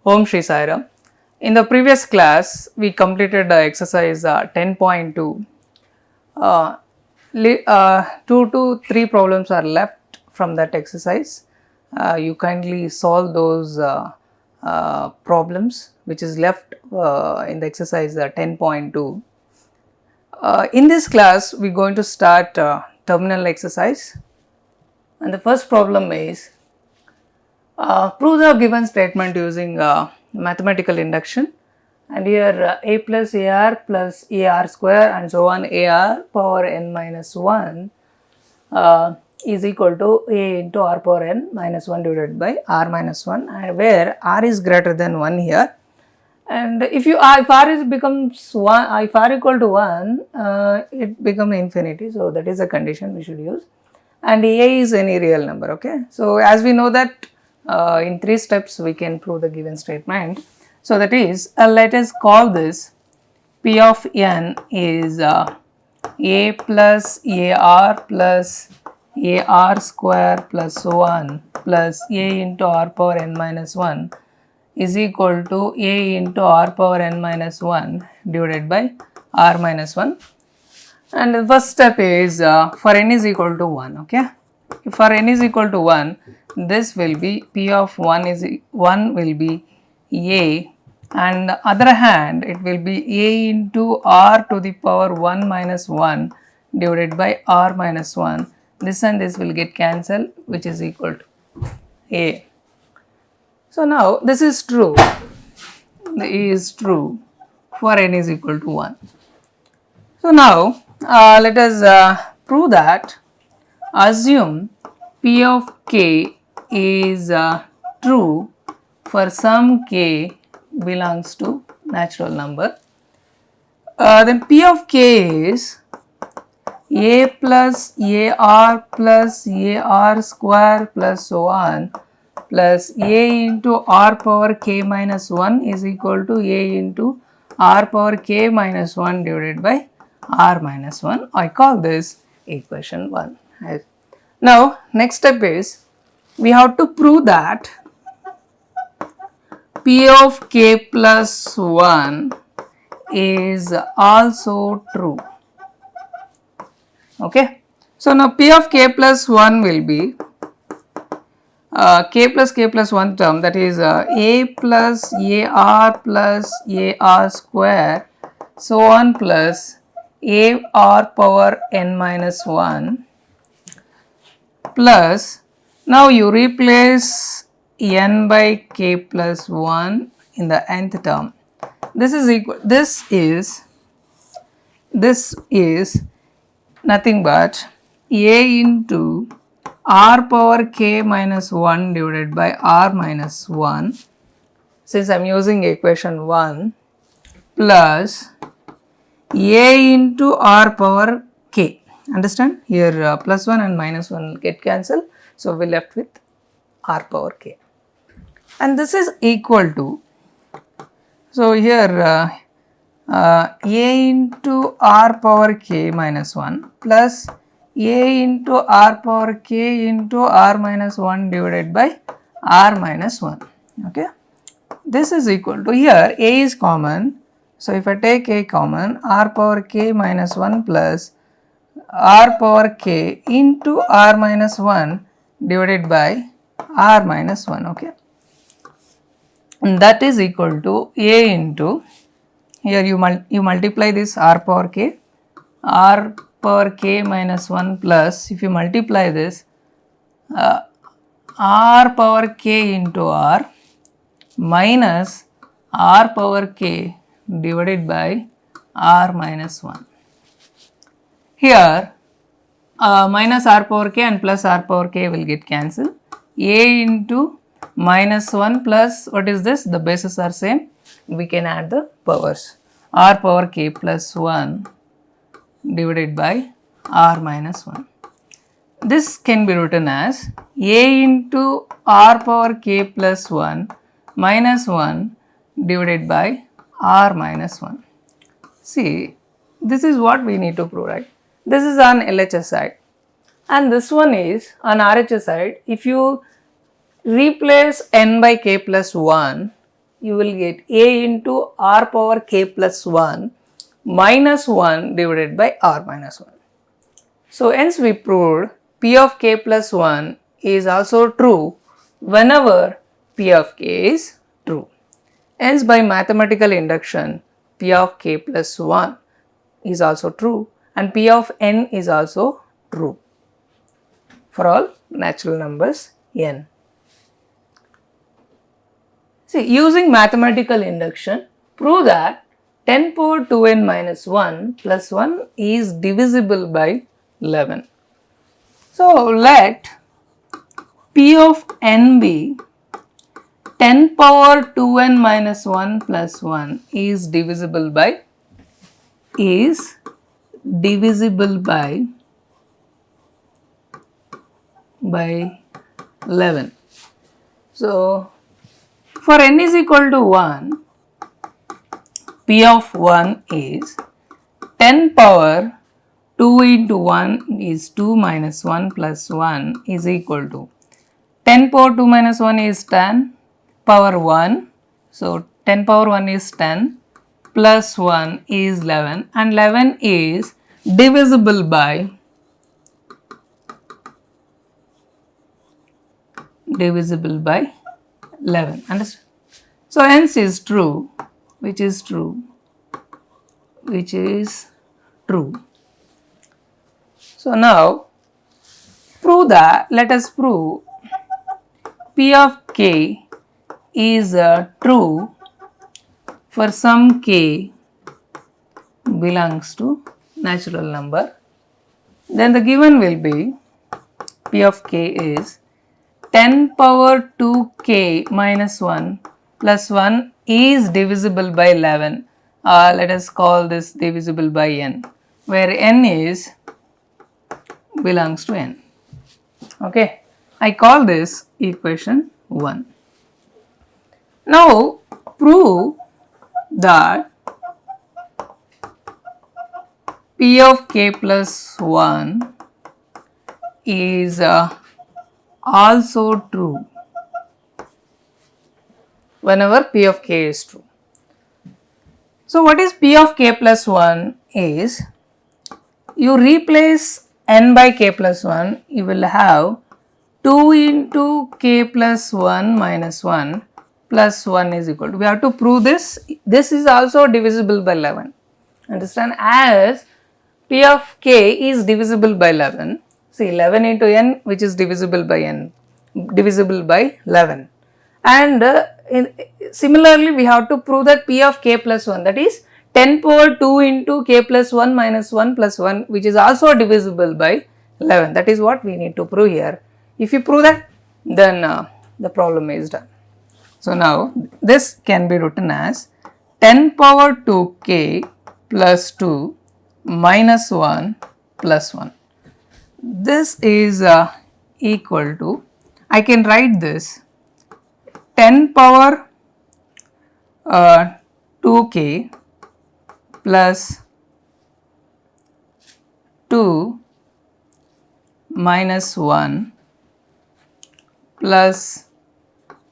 Om Shri Sai Ram. In the previous class, we completed exercise 10.2. 2 to 3 problems are left from that exercise. You kindly solve those problems which is left in the exercise 10.2. In this class, we are going to start terminal exercise, and the first problem is prove the given statement using mathematical induction, and here a plus ar plus ar square and so on ar power n minus 1 is equal to a into r power n minus 1 divided by r minus 1, and where r is greater than 1 here. And if r is becomes 1, if r equal to 1, it becomes infinity. So that is a condition we should use, and a is any real number. Okay, so as we know that in 3 steps we can prove the given statement. So that is, let us call this p of n is a plus ar square plus so on plus a into r power n minus 1 is equal to a into r power n minus 1 divided by r minus 1. And the first step is for n is equal to 1. Okay, if for n is equal to 1, this will be p of 1 will be a, and the other hand it will be a into r to the power 1 minus 1 divided by r minus 1. This and this will get cancelled, which is equal to a. So now this is true, for n is equal to 1. So now let us prove that. Assume p of k is true for some k belongs to natural number. Then p of k is a plus ar square plus so on plus a into r power k minus 1 is equal to a into r power k minus 1 divided by r minus 1. I call this equation 1. Now next step is we have to prove that p of k plus 1 is also true. Okay, so now p of k plus 1 will be k plus 1 term, that is a plus ar square so on plus a r power n minus 1 plus, now you replace n by k plus 1 in the nth term. This is equal, this is nothing but a into r power k minus 1 divided by r minus 1, since I am using equation 1, plus a into r power k. Understand? Here plus 1 and minus 1 will get cancelled. So we left with r power k. And this is equal to, so here a into r power k minus 1 plus a into r power k into r minus 1 divided by r minus 1. Okay, this is equal to, here a is common, so if I take a common, r power k minus 1 plus r power k into r minus 1 divided by r minus 1. Okay, and that is equal to a into, here you multiply this r power k minus 1 plus, if you multiply this r power k into r minus r power k divided by r minus 1. Here minus r power k and plus r power k will get cancelled. A into minus 1 plus, what is this? The bases are same. We can add the powers. R power k plus 1 divided by r minus 1. This can be written as a into r power k plus 1 minus 1 divided by r minus 1. See, this is what we need to prove, right? This is on LHS side, and this one is on RHS side. If you replace n by k plus 1 you will get a into r power k plus 1 minus 1 divided by r minus 1. So hence we proved p of k plus 1 is also true whenever p of k is true. Hence by mathematical induction p of k plus 1 is also true and p of n is also true for all natural numbers n. See, using mathematical induction, prove that 10 power 2n minus 1 plus 1 is divisible by 11. So, let p of n be 10 power 2n minus 1 plus 1 is divisible by 11. So, for n is equal to 1, p of 1 is 10 power 2 into 1 is 2 minus 1 plus 1 is equal to 10 power 2 minus 1 is 10 power 1. So, 10 power 1 is 10 plus 1 is 11 and 11 is divisible by 11. Understand? So, hence is true, which is true. So, now prove that, let us prove p of k is true for some k belongs to natural number. Then the given will be p of k is 10 power 2k minus 1 plus 1 is divisible by 11. Let us call this divisible by n, where n is belongs to n. Okay, I call this equation 1. Now, prove that p of k plus 1 is also true whenever p of k is true. So, what is p of k plus 1 is, you replace n by k plus 1, you will have 2 into k plus 1 minus 1 plus 1 is equal to, we have to prove this is also divisible by 11. Understand, as p of k is divisible by 11, see 11 into n, which is divisible by 11, and similarly we have to prove that p of k plus 1, that is 10 power 2 into k plus 1 minus 1 plus 1, which is also divisible by 11. That is what we need to prove here. If you prove that, then the problem is done. So, now this can be written as 10 power 2k plus 2 minus 1 plus 1. This is equal to, I can write this 10 power 2k plus 2 minus 1 plus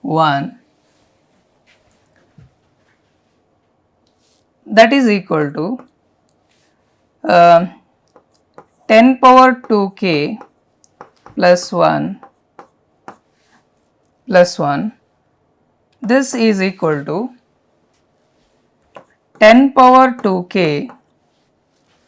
1, that is equal to 10 power 2k plus 1 plus 1. This is equal to 10 power 2k.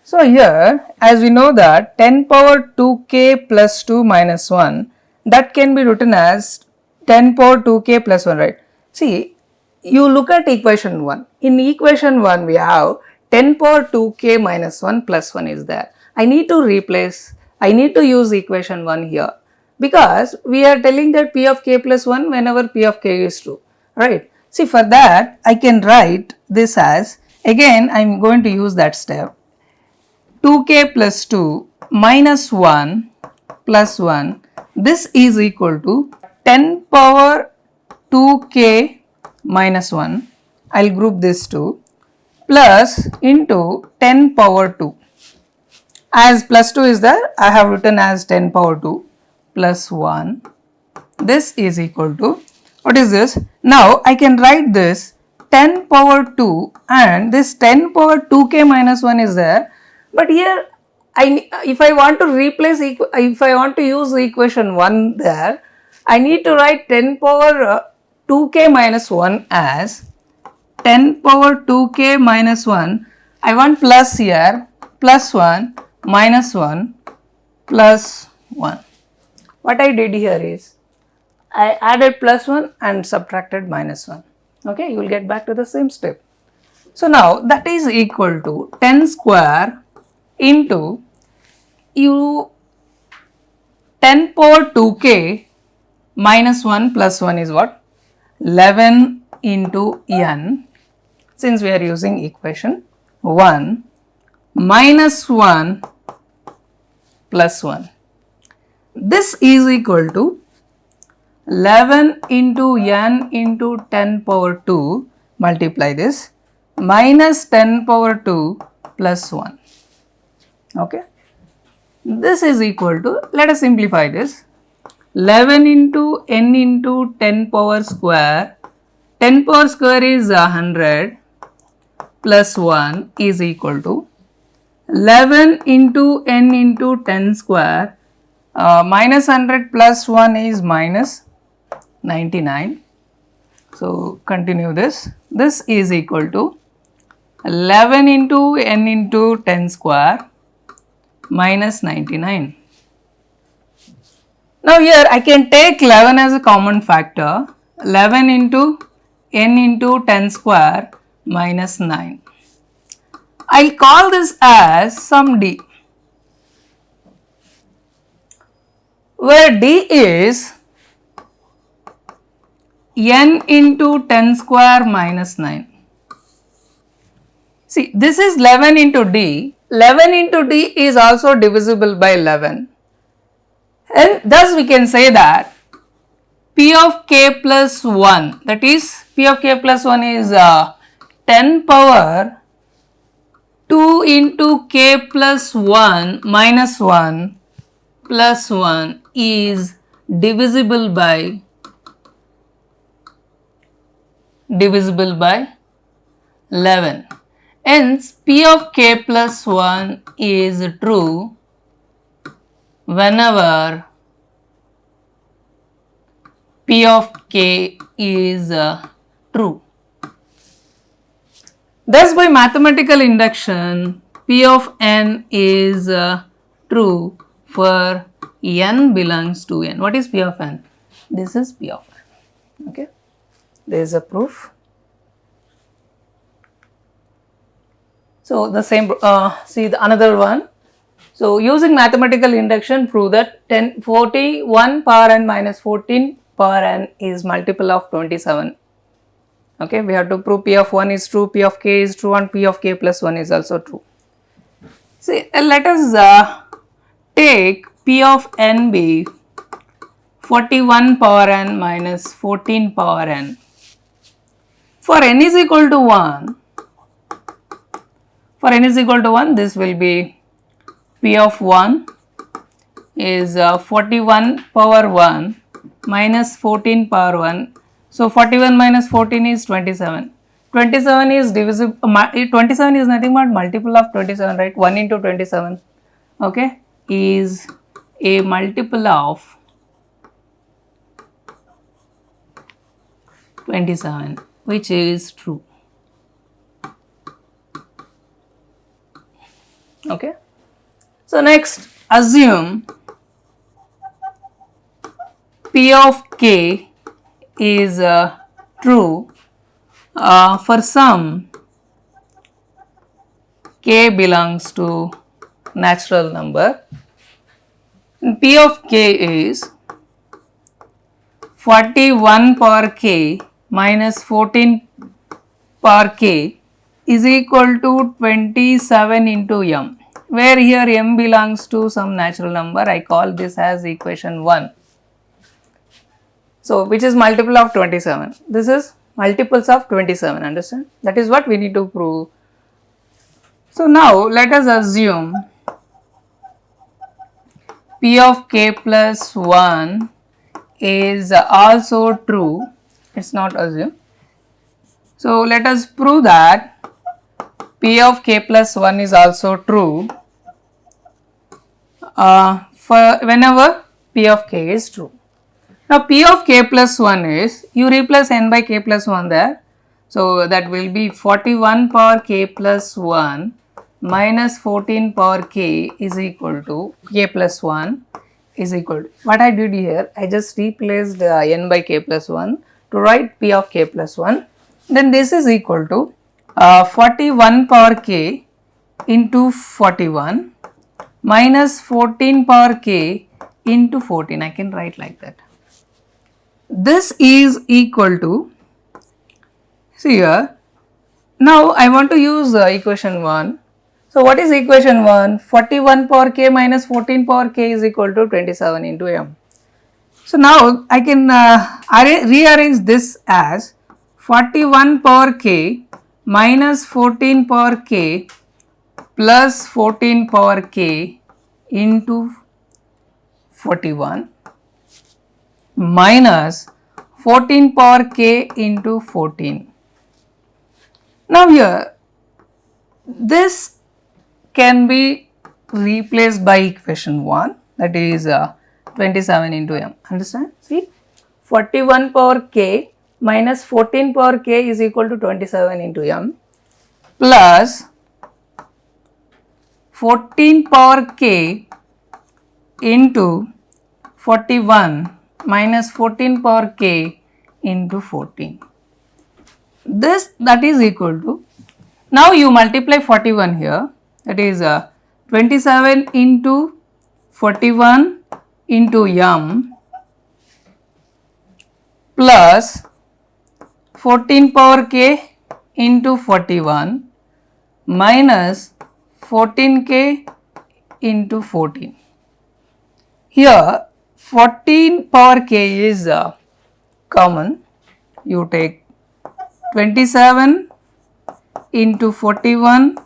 So, here as we know that 10 power 2k plus 2 minus 1, that can be written as 10 power 2k plus 1, right. See, you look at equation 1. In equation 1 we have 10 power 2k minus 1 plus 1 is there. I need to use equation 1 here, because we are telling that p of k plus 1 whenever p of k is true, right. See, for that I can write this as, again I am going to use that step, 2k plus 2 minus 1 plus 1, this is equal to 10 power 2k minus 1, I will group this 2, plus into 10 power 2, as plus 2 is there, I have written as 10 power 2 plus 1, this is equal to What is this? Now I can write this 10 power 2 and this 10 power 2k minus 1 is there. But here if I want to replace, if I want to use the equation 1 there, I need to write 10 power 2k minus 1 as 10 power 2k minus 1. I want plus here, plus 1, minus 1, plus 1. What I did here is, I added plus 1 and subtracted minus 1. Okay, you will get back to the same step. So now that is equal to 10 square into 10 power 2k minus 1 plus 1 is what? 11 into n, since we are using equation 1, minus 1 plus 1. This is equal to 11 into n into 10 power 2, multiply this, minus 10 power 2 plus 1. Okay. This is equal to, let us simplify this, 11 into n into 10 power square, 10 power square is 100 plus 1 is equal to 11 into n into 10 square, minus 100 plus 1 is minus 99. So continue this. This is equal to 11 into n into 10 square minus 99. Now here I can take 11 as a common factor. 11 into n into 10 square minus 9. I'll call this as sum d, where d is n into 10 square minus 9. See, this is 11 into d. 11 into d is also divisible by 11. And thus we can say that p of k plus 1, that is p of k plus 1 is 10 power 2 into k plus 1 minus 1 plus 1 is divisible by 11. Hence, p of k plus 1 is true whenever p of k is true. Thus, by mathematical induction, p of n is true for n belongs to n. What is p of n? This is p of n. Okay, there is a proof. So the same, see the another one. So using mathematical induction, prove that 41 power n minus 14 power n is multiple of 27. Okay, we have to prove p of 1 is true, p of k is true, and p of k plus 1 is also true. See, let us take p of n be 41 power n minus 14 power n. For n is equal to 1, for n is equal to 1, this will be p of 1 is 41 power 1 minus 14 power 1. So 41 minus 14 is 27. 27 is divisible, 27 is nothing but multiple of 27, right? 1 into 27, okay, is a multiple of 27, which is true. Okay. So next, assume p of k is true for some k belongs to natural number. P of k is 41 power k minus 14 power k is equal to 27 into m, where here m belongs to some natural number. I call this as equation 1. So, which is multiple of 27. This is multiples of 27, understand? That is what we need to prove. So, now let us assume p of k plus 1 is also true it's not assumed. So let us prove that P of k plus 1 is also true for whenever P of k is true. Now P of k plus 1 is, you replace n by k plus 1 there. So that will be 41 power k plus 1 minus 14 power k is equal to k plus 1 is equal to, what I did here, I just replaced n by k plus 1 to write P of k plus 1. Then this is equal to 41 power k into 41 minus 14 power k into 14. I can write like that. This is equal to, see here, now I want to use equation 1. So what is equation 1? 41 power k minus 14 power k is equal to 27 into m. So now I can rearrange this as 41 power k minus 14 power k plus 14 power k into 41 minus 14 power k into 14. Now here this can be replaced by equation 1, that is 27 into m. Understand? See, 41 power k minus 14 power k is equal to 27 into m plus 14 power k into 41 minus 14 power k into 14. This, that is equal to, now you multiply 41 here, that is 27 into 41 into m plus 14 power k into 41 minus 14k into 14. Here 14 power k is common, you take 27 into 41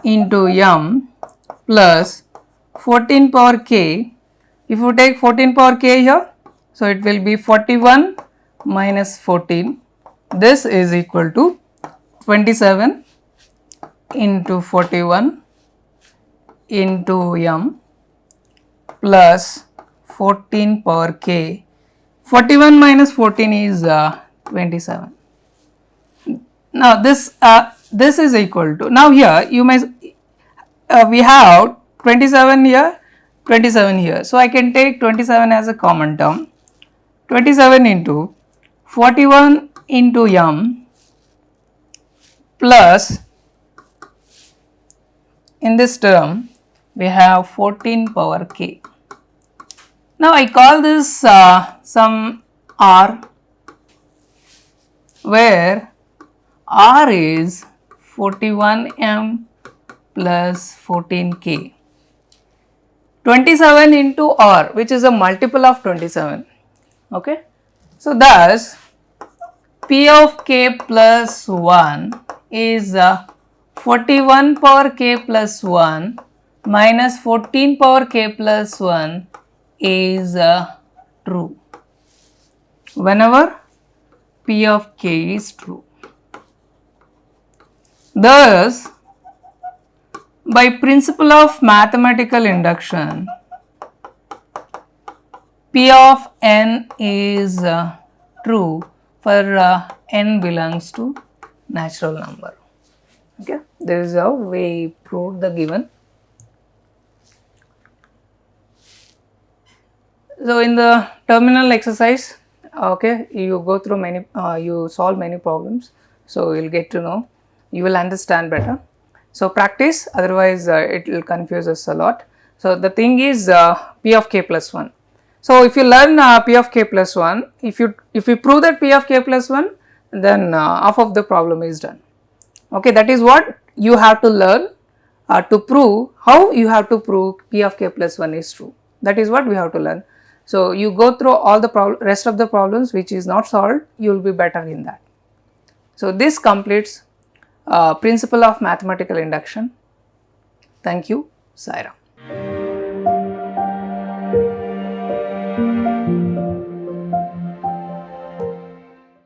into m plus 14 power k. If you take 14 power k here, so it will be 41 minus 14. This is equal to 27 into 41 into m plus 14 power k. 41 minus 14 is 27. Now this is equal to, now here you may we have 27 here, 27 here. So I can take 27 as a common term. 27 into 41 into m plus, in this term we have 14 power k. Now I call this some r, where r is 41m plus 14k. 27 into r, which is a multiple of 27. Okay. So thus P of k plus 1 is 41 power k plus 1 minus 14 power k plus 1 is true whenever P of k is true. Thus, by principle of mathematical induction, P of n is true for n belongs to natural number. Okay, this is how we proved the given. So in the terminal exercise, okay, you go through many, you solve many problems, so you will get to know, you will understand better. So practice, otherwise it will confuse us a lot. So the thing is P of k plus 1. So if you learn P of k plus 1, if you prove that P of k plus 1, then half of the problem is done. Okay, that is what you have to learn to prove, how you have to prove P of k plus 1 is true. That is what we have to learn. So you go through all the rest of the problems which is not solved, you will be better in that. So this completes principle of mathematical induction. Thank you. Sai Ram.